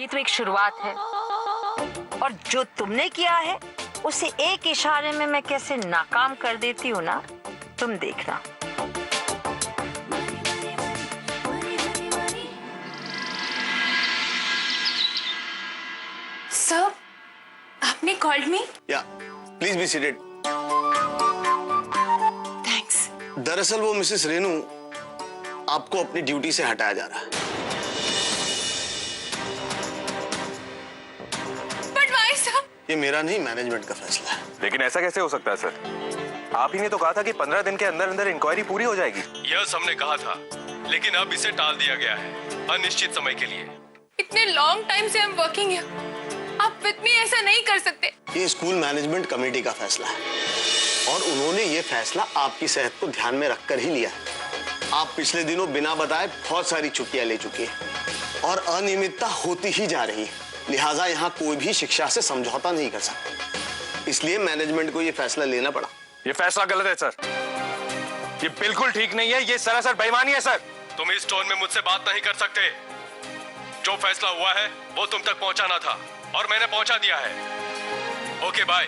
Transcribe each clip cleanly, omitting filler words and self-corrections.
ये तो एक शुरुआत है, और जो तुमने किया है उसे एक इशारे में मैं कैसे नाकाम कर देती हूँ ना, तुम देखना। सर, आपने कॉल्ड मी? या प्लीज बी सीटेड। थैंक्स। दरअसल वो मिसेस रेनू आपको अपनी ड्यूटी से हटाया जा रहा है। But why sir? ये मेरा नहीं, मैनेजमेंट का फैसला है। लेकिन ऐसा कैसे हो सकता है सर? आप ही ने तो कहा था कि 15 दिन के अंदर अंदर इंक्वायरी पूरी हो जाएगी। यस, हमने कहा था, लेकिन अब इसे टाल दिया गया है अनिश्चित समय के लिए। इतने लॉन्ग टाइम से हम वर्किंग है, आप विद मी ऐसा नहीं कर सकते। ये स्कूल मैनेजमेंट कमेटी का फैसला है और उन्होंने ये फैसला आपकी सेहत को ध्यान में रखकर ही लिया है। आप पिछले दिनों बिना बताए बहुत सारी छुट्टियां ले चुके हैं और अनियमितता होती ही जा रही है, लिहाजा यहाँ कोई भी शिक्षा से समझौता नहीं कर सकता। इसलिए मैनेजमेंट को ये फैसला लेना पड़ा। ये फैसला गलत है सर, ये बिल्कुल ठीक नहीं है, ये सरासर बेईमानी है सर। तुम इस टोन में मुझसे बात नहीं कर सकते। जो फैसला हुआ है वो तुम तक पहुंचाना था और मैंने पहुंचा दिया है। Okay bye.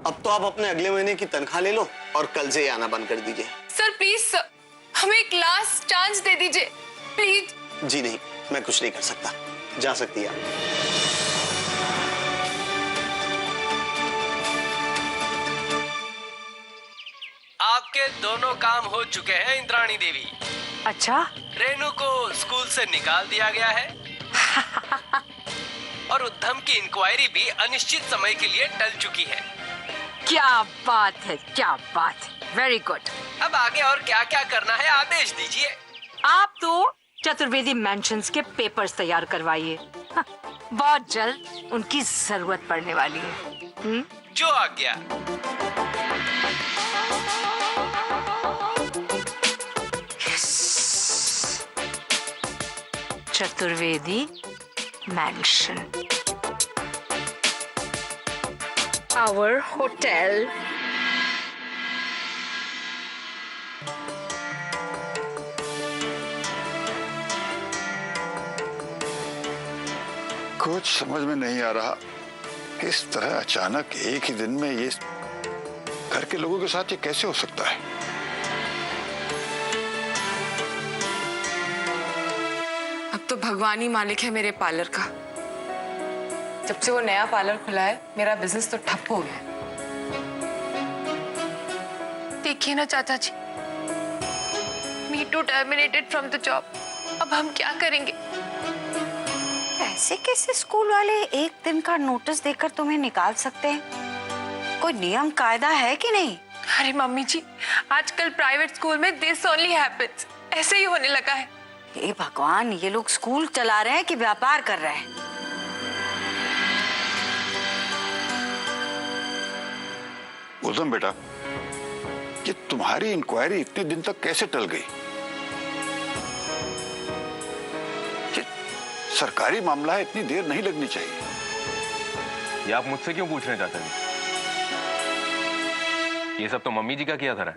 अब तो आप अपने अगले महीने की तनख्वाह ले लो और कल से आना बंद कर दीजिए। सर प्लीज सर, हमें एक लास्ट चांस दे दीजिए प्लीज। जी नहीं, मैं कुछ नहीं कर सकता, जा सकती है आप। आपके दोनों काम हो चुके हैं इंद्राणी देवी। अच्छा, रेनू को स्कूल से निकाल दिया गया है और उद्धम की इंक्वायरी भी अनिश्चित समय के लिए टल चुकी है। क्या बात है, क्या बात है, वेरी गुड। अब आगे और क्या क्या करना है आदेश दीजिए। आप तो चतुर्वेदी मेंशंस के पेपर्स तैयार करवाइए, बहुत जल्द उनकी जरूरत पड़ने वाली है। जो आज्ञा। Chaturvedi mansion, our hotel. कुछ समझ में नहीं आ रहा किस तरह अचानक एक ही दिन में ये घर के लोगों के साथ ये कैसे हो सकता है। अब तो भगवान ही मालिक है मेरे पार्लर का। जब से वो नया पार्लर खुला है मेरा बिजनेस तो ठप हो गया है। देखिए ना चाचा जी, me too terminated from the job. अब हम क्या करेंगे? ऐसे कैसे स्कूल वाले एक दिन का नोटिस देकर तुम्हें निकाल सकते हैं? कोई नियम कायदा है कि नहीं? अरे मम्मी जी, आजकल प्राइवेट स्कूल में दिस ओनली हैपेंस, ऐसे ही होने लगा है। हे भगवान, ये लोग स्कूल चला रहे हैं कि व्यापार कर रहे हैं? उद्धम बेटा, ये तुम्हारी इंक्वायरी इतने दिन तक कैसे टल गई? ये सरकारी मामला है, इतनी देर नहीं लगनी चाहिए। ये आप मुझसे क्यों पूछ रहे हैं चाचा जी? ये सब तो मम्मी जी का किया था।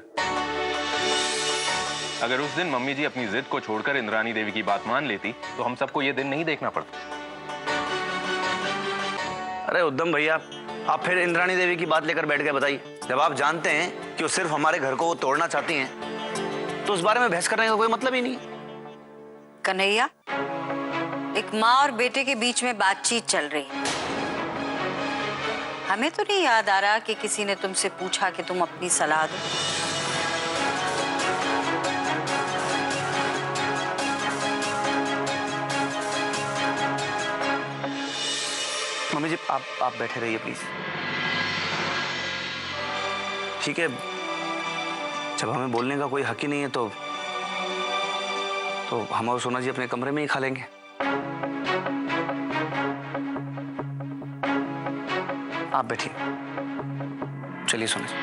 अगर उस दिन मम्मी जी अपनी जिद को छोड़कर इंद्राणी देवी की बात मान लेती तो हम सबको ये दिन नहीं देखना पड़ता। अरे उद्धम भैया, आप फिर इंद्राणी देवी की बात लेकर बैठ गए। बताइए, जब आप जानते हैं कि वो सिर्फ हमारे घर को वो तोड़ना चाहती हैं, तो उस बारे में बहस करने का कोई मतलब ही नहीं। कन्हैया, एक माँ और बेटे के बीच में बातचीत चल रही है। हमें तो नहीं याद आ रहा कि किसी ने तुमसे पूछा कि तुम अपनी सलाह दो। मम्मी जी, आप बैठे रहिए प्लीज। ठीक है, जब हमें बोलने का कोई हक ही नहीं है तो हम और सोना जी अपने कमरे में ही खा लेंगे। आप बैठिए। चलिए सोना जी।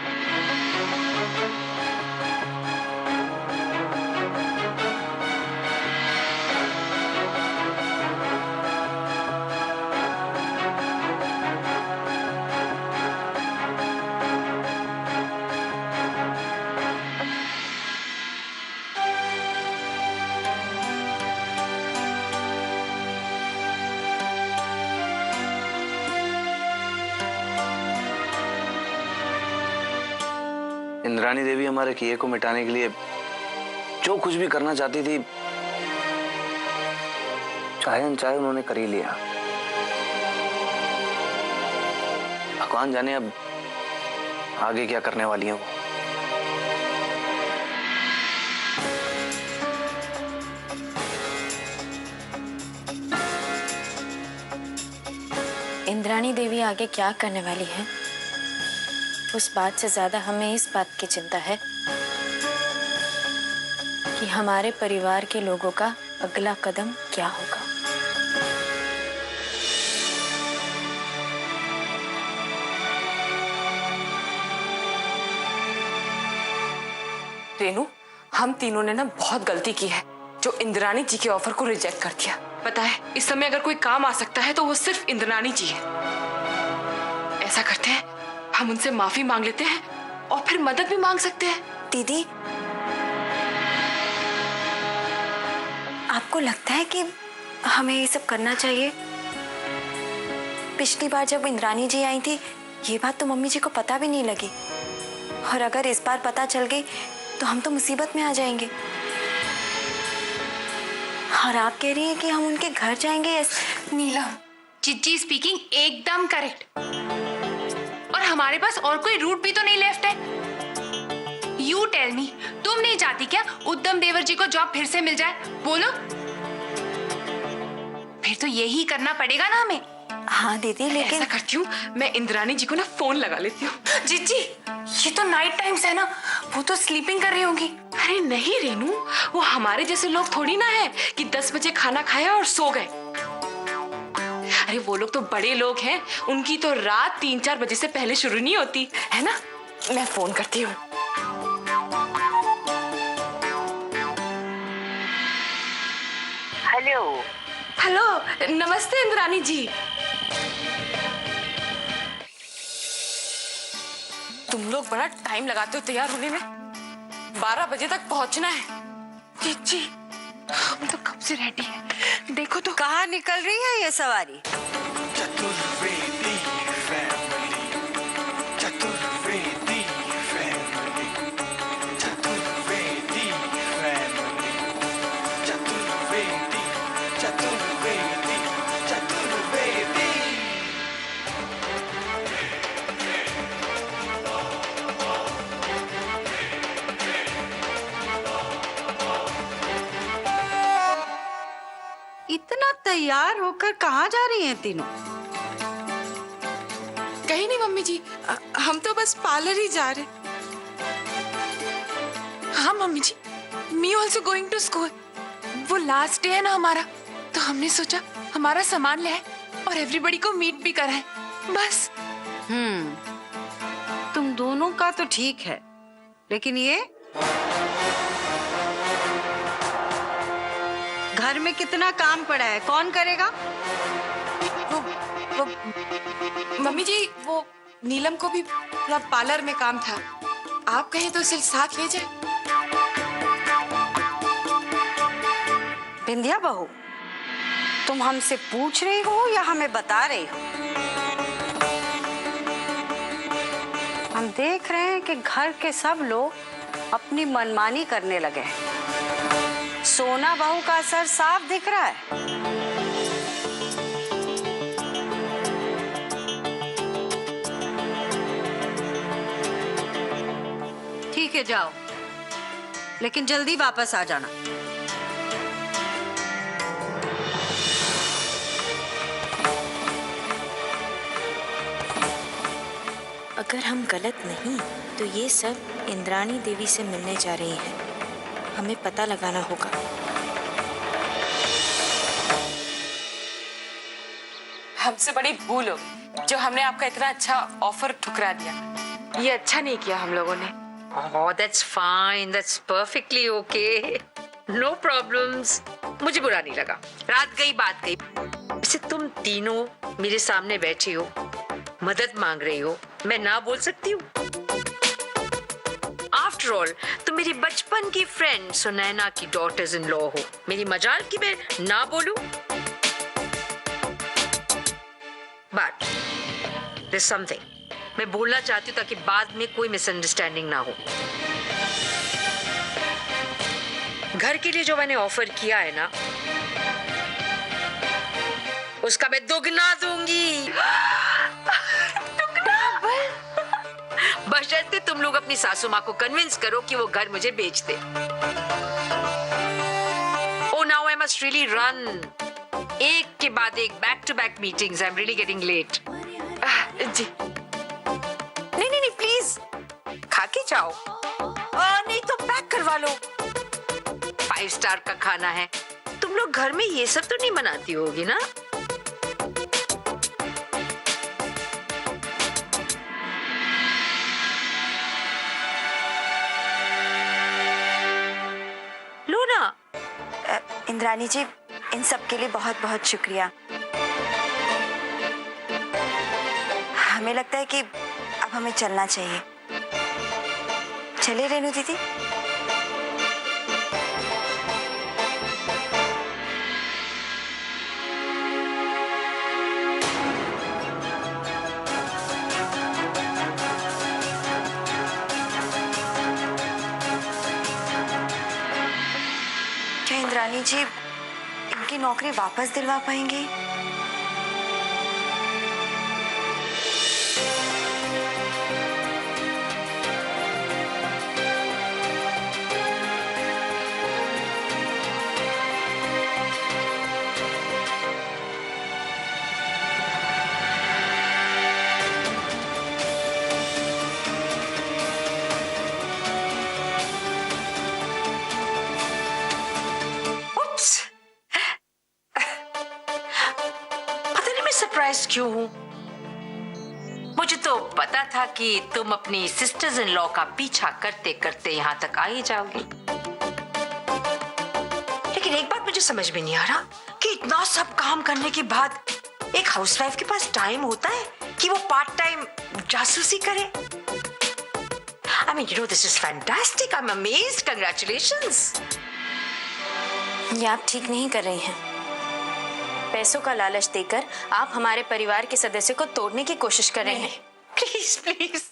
इंद्राणी देवी हमारे किए को मिटाने के लिए जो कुछ भी करना चाहती थी, चाहे अनचाहे उन्होंने कर ही लिया। भगवान जाने अब आगे क्या करने वाली है वो। इंद्राणी देवी आगे क्या करने वाली है, उस बात से ज्यादा हमें इस बात की चिंता है कि हमारे परिवार के लोगों का अगला कदम क्या होगा। रेनू, हम तीनों ने ना बहुत गलती की है जो इंद्राणी जी के ऑफर को रिजेक्ट कर दिया। पता है, इस समय अगर कोई काम आ सकता है तो वो सिर्फ इंद्राणी जी है। ऐसा करते हैं, हम उनसे माफी मांग लेते हैं और फिर मदद भी मांग सकते हैं। दीदी, आपको लगता है कि हमें ये सब करना चाहिए? पिछली बार जब इंद्राणी जी आई थी, ये बात तो मम्मी जी को पता भी नहीं लगी, और अगर इस बार पता चल गई तो हम तो मुसीबत में आ जाएंगे। और आप कह रही हैं कि हम उनके घर जाएंगे? नीलम, चिज्जी स्पीकिंग एकदम करेक्ट। और हमारे पास और कोई रूट भी तो नहीं लेफ्ट है। यू टेल मी, तुम नहीं चाहती क्या उद्यम देवर जी को जॉब फिर से मिल जाए? बोलो। फिर तो यही करना पड़ेगा ना हमें। हाँ दीदी, लेकिन ऐसा करती हूँ, मैं इंद्राणी जी को ना फोन लगा लेती हूँ। जिज्जी, ये तो नाइट टाइम्स है ना, वो तो स्लीपिंग कर रही होंगी। अरे नहीं रेनू, वो हमारे जैसे लोग थोड़ी ना है कि 10 बजे खाना खाया और सो गए। अरे वो लोग तो बड़े लोग हैं, उनकी तो रात 3-4 बजे से पहले शुरू नहीं होती है ना। मैं फोन करती हूँ। हेलो। हेलो, नमस्ते इंद्राणी जी। तुम लोग बड़ा टाइम लगाते हो तैयार होने में। 12 बजे तक पहुंचना है। जी, हम तो कब से रेडी हैं। देखो तो कहाँ निकल रही है ये सवारी? Chaturvedi family, Chaturvedi family, Chaturvedi family, Chaturvedi, Chaturvedi, Chaturvedi. इतना तैयार होकर कहाँ जा रही हैं तीनों? कहीं नहीं मम्मी जी, हम तो बस पार्लर ही जा रहे। हाँ mummy ji, me also going to school. वो लास्ट डे है ना हमारा, तो हमने सोचा हमारा सामान ले आए और एवरीबॉडी को मीट भी कराएं, बस। तुम दोनों का तो ठीक है, लेकिन ये घर में कितना काम पड़ा है, कौन करेगा? वो मम्मी जी, वो नीलम को भी थोड़ा पार्लर में काम था, आप कहें तो उसे साथ ले जाए। बिंदिया बहू, तुम हमसे पूछ रही हो या हमें बता रही हो? हम देख रहे हैं कि घर के सब लोग अपनी मनमानी करने लगे हैं। सोना बहू का असर साफ दिख रहा है। ठीक है, जाओ, लेकिन जल्दी वापस आ जाना। अगर हम गलत नहीं तो ये सब इंद्राणी देवी से मिलने जा रही हैं। हमें पता लगाना होगा। हमसे बड़ी भूल होगी जो हमने आपका इतना अच्छा ऑफर ठुकरा दिया। ये अच्छा नहीं किया हम लोगों ने। Oh, that's fine. That's perfectly okay. No problems. मुझे बुरा नहीं लगा। रात गई बात गई। वैसे तुम तीनों मेरे सामने बैठी हो, मदद मांग रही हो, मैं ना बोल सकती हूँ? आफ्टर ऑल तुम मेरी बचपन की फ्रेंड सुनैना की डॉटर्स इन लॉ हो। मेरी मजाल की मैं ना बोलूं? But there's something. मैं बोलना चाहती हूँ ताकि बाद में कोई मिसअंडरस्टैंडिंग ना हो। घर के लिए जो मैंने ऑफर किया है ना, उसका मैं दोगुना दूंगी। बशर्ते तुम लोग अपनी सासू माँ को कन्विंस करो कि वो घर मुझे बेच दे। Oh, now I must really run. एक के बाद एक back to back meetings. I'm really getting late. जी नहीं प्लीज खा के जाओ। नहीं तो पैक करवा लो। 5 स्टार का खाना है। तुम लोग घर में ये सब तो नहीं बनाती होगी ना? लो ना। इंद्रानी जी, इन सब के लिए बहुत बहुत शुक्रिया। हमें लगता है कि अब हमें चलना चाहिए। चले रेनू दीदी। क्या इंद्रानी जी इनकी नौकरी वापस दिलवा पाएंगे? सरप्राइज क्यों हूं? मुझे तो पता था कि तुम अपनी सिस्टर्स इन लॉ का पीछा करते करते यहां तक आ ही जाओगी। लेकिन एक बात मुझे समझ में नहीं आ रहा कि इतना सब काम करने के बाद एक हाउसवाइफ के पास टाइम होता है कि वो पार्ट टाइम जासूसी करे। I mean, you know, this is fantastic. I'm amazed. Congratulations. ये आप ठीक नहीं कर रही हैं। पैसों का लालच देकर आप हमारे परिवार के सदस्य को तोड़ने की कोशिश कर रहे हैं। Please, please,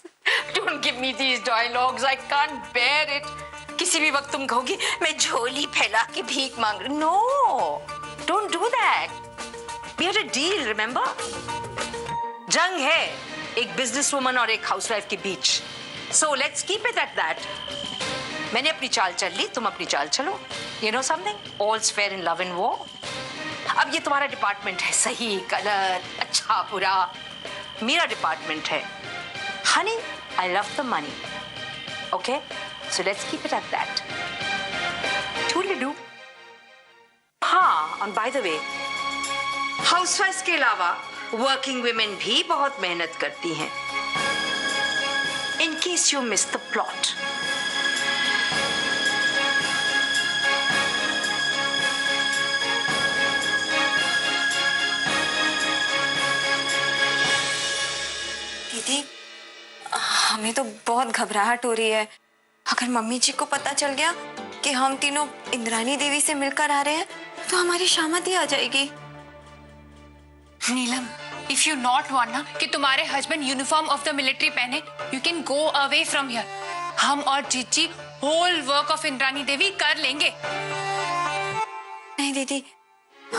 don't give me these dialogues. I can't bear it. किसी भी वक्त तुम कहोगी मैं झोली फैला के भीख मांग रही। No, don't do that. We had a deal, remember? जंग है एक बिजनेस वुमन और एक हाउसवाइफ के बीच। So let's keep it at that. मैंने अपनी चाल चल ली, तुम अपनी चाल चलो। You know something? All's fair in love and war. अब ये तुम्हारा डिपार्टमेंट है, सही गलत अच्छा बुरा। मेरा डिपार्टमेंट है honey, I love the money. Okay, so let's keep it at that. Toodaloo. हाँ, और बाय द वे, हाउसवाइफ्स के अलावा वर्किंग वुमेन भी बहुत मेहनत करती हैं। In case you miss the plot. दीदी, हमें तो बहुत घबराहट हो रही है। अगर मम्मी जी को पता चल गया कि हम तीनों इंद्रानी देवी से मिलकर आ रहे हैं तो हमारी शामती आ जाएगी। Neelam, if you not want ना कि तुम्हारे husband uniform of the military पहने, you can go away from here. हम और जीजी whole work of Indrani Devi कर लेंगे। नहीं दीदी,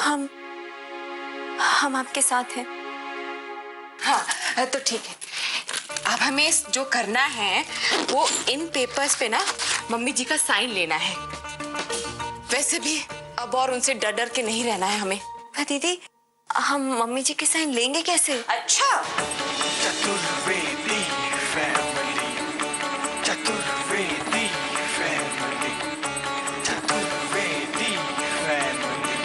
हम आपके साथ हैं। हाँ तो ठीक है। अब हमें जो करना है वो इन पेपर्स पे ना मम्मी जी का साइन लेना है। वैसे भी अब और उनसे डर डर के नहीं रहना है हमें। दीदी, हम मम्मी जी के साइन लेंगे कैसे? अच्छा, Chaturvedi family, Chaturvedi family, Chaturvedi family,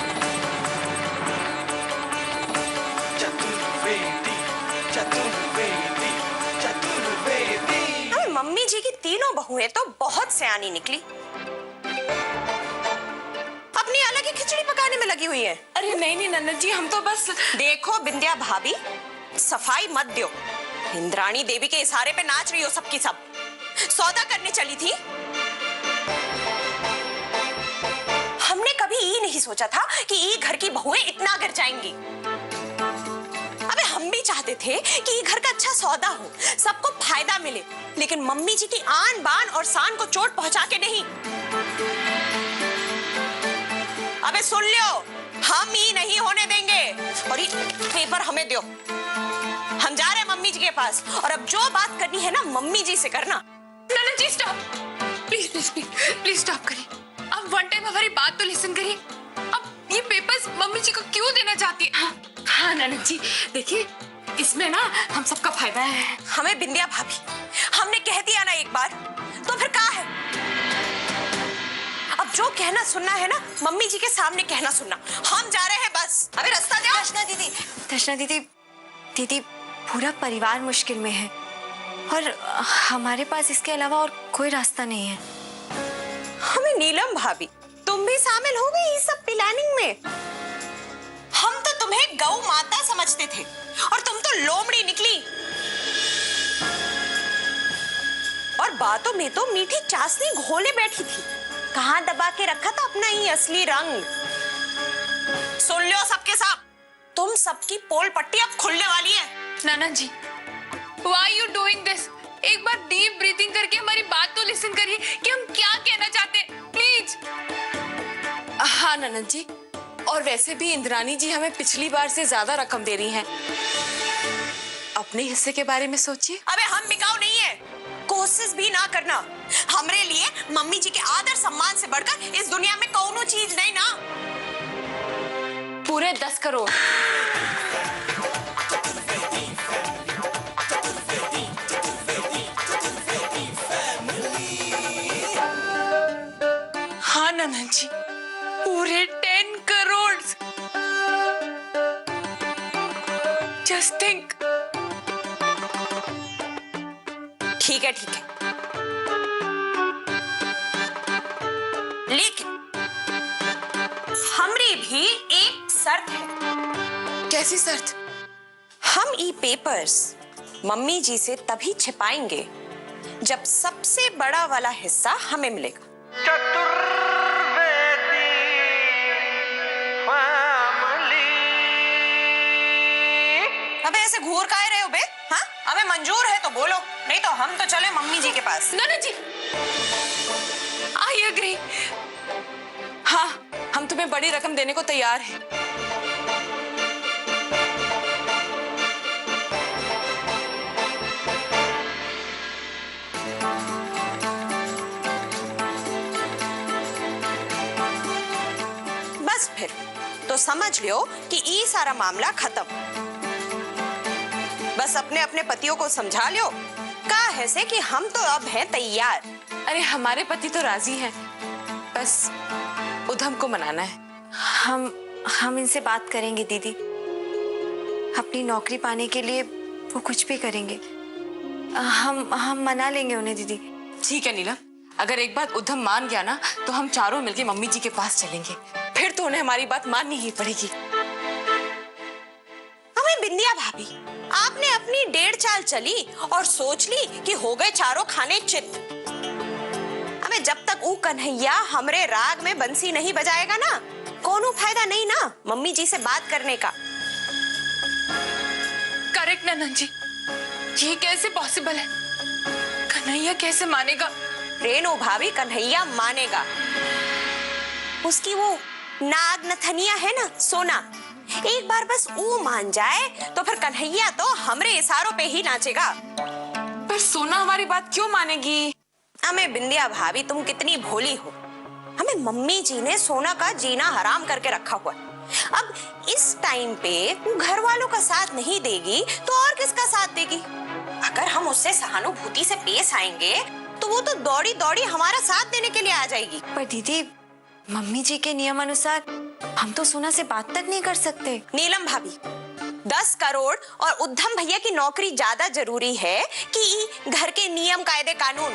Chaturvedi, Chaturvedi, Chaturvedi. हमें मम्मी जी की तीनों बहुएं तो बहुत सयानी निकली, अपनी अलग ही खिचड़ी पकाने में लगी हुई है। अरे नहीं नहीं नन्नत जी, हम तो बस। देखो बिंदिया भाभी, सफाई मत दो। इंद्राणी देवी के इशारे पे नाच रही हो सबकी सब। सौदा करने चली थी। हमने कभी ये नहीं सोचा था कि ये घर की बहुएं इतना गिर जाएंगी। अबे हम भी चाहते थे कि ये घर का अच्छा सौदा हो, सबको फायदा मिले, लेकिन मम्मी जी की आन बान और शान को चोट पहुंचा के नहीं। अबे सुन लो, हम ही नहीं होने देंगे। और ये पेपर हमें दो, हम जा रहे हैं मम्मी जी के पास, और अब जो बात करनी है ना मम्मी जी से करना। नाना जी stop, please please please please stop करिए। अब वन टाइम हमारी बात तो लिसन करिए। अब ये पेपर्स मम्मी जी को क्यों देना चाहती है? हाँ नाना जी देखिए, इसमें ना हम सबका फायदा है। हमें बिंदिया भाभी, हमने कह दिया ना एक बार, तो फिर क्या है? अब जो कहना सुनना है ना मम्मी जी के सामने कहना सुनना। हम जा रहे हैं बस, अबे रास्ता दो। दर्शना दीदी, दीदी पूरा परिवार मुश्किल में है और हमारे पास इसके अलावा और कोई रास्ता नहीं है। हमें नीलम भाभी, तुम भी शामिल हो गई इस सब प्लानिंग में? हम तो तुम्हें गौ माता समझते थे और तुम तो लोमड़ी निकली। और बातों में तो मीठी चाशनी घोले बैठी थी, कहां दबा के रखा था अपना ही असली रंग। सुन लो सबके सब, तुम सबकी पोल पट्टी अब खुलने वाली है। नाना जी why are you doing this? एक बार डीप ब्रीथिंग करके हमारी बात तो लिसन करिए कि हम क्या कहना चाहते हैं, प्लीज। हाँ नाना जी, और वैसे भी इंद्रानी जी हमें पिछली बार से ज्यादा रकम दे रही हैं। अपने हिस्से के बारे में सोचिए। अबे हम बिकाऊ नहीं है, कोशिश भी ना करना। हमरे लिए मम्मी जी के आदर सम्मान से बढ़कर इस दुनिया में कौनो चीज नहीं ना। पूरे 10 करोड़। हाँ नाना जी, पूरे 10 करोड़। Just think. ठीक है ठीक है, लेकिन हमरी भी एक शर्त है। कैसी शर्त? हम ई पेपर्स मम्मी जी से तभी छिपाएंगे जब सबसे बड़ा वाला हिस्सा हमें मिलेगा। अबे ऐसे घूर काहे रहे हो बे? हाँ, हमें मंजूर है तो बोलो, नहीं तो हम तो चले मम्मी जी के पास। नाना जी आई एग्री। हाँ, हम तुम्हें बड़ी रकम देने को तैयार हैं। बस फिर तो समझ लियो कि ये सारा मामला खत्म। बस अपने अपने पतियों को समझा लियो का है से कि हम तो अब हैं तैयार। अरे हमारे पति तो राजी हैं, बस उधम को मनाना है। हम इनसे बात करेंगे दीदी, अपनी नौकरी पाने के लिए वो कुछ भी करेंगे। हम मना लेंगे उन्हें दीदी। ठीक है नीलम, अगर एक बात उधम मान गया ना तो हम चारों मिलके मम्मी जी के पास चलेंगे, फिर तो उन्हें हमारी बात माननी ही पड़ेगी। हमें बिंदिया भाभी, आपने अपनी 1.5 चाल चली और सोच ली कि हो गए चारों खाने चित। हमें जब तक वो कन्हैया हमरे राग में बंसी नहीं बजाएगा ना, कोनो फायदा नहीं ना मम्मी जी से बात करने का। करेक्ट ननन जी, ये कैसे पॉसिबल है? कन्हैया कैसे मानेगा? रेणु भाभी, कन्हैया मानेगा। उसकी वो नाग नथनिया है ना सोना, एक बार बस वो मान जाए तो फिर कन्हैया तो हमरे इशारों पे ही नाचेगा। पर सोना हमारी बात क्यों मानेगी? हमें बिंदिया भाभी, तुम कितनी भोली हो। हमें मम्मी जी ने सोना का जीना हराम करके रखा हुआ। अब इस टाइम पे वो घर वालों का साथ नहीं देगी तो और किसका साथ देगी? अगर हम उससे सहानुभूति से पेश आएंगे तो वो तो दौड़ी दौड़ी हमारा साथ देने के लिए आ जाएगी। पर दीदी, मम्मी जी के नियम अनुसार हम तो सोना से बात तक नहीं कर सकते। नीलम भाभी, 10 करोड़ और उद्धम भैया की नौकरी ज्यादा जरूरी है कि घर के नियम कायदे कानून।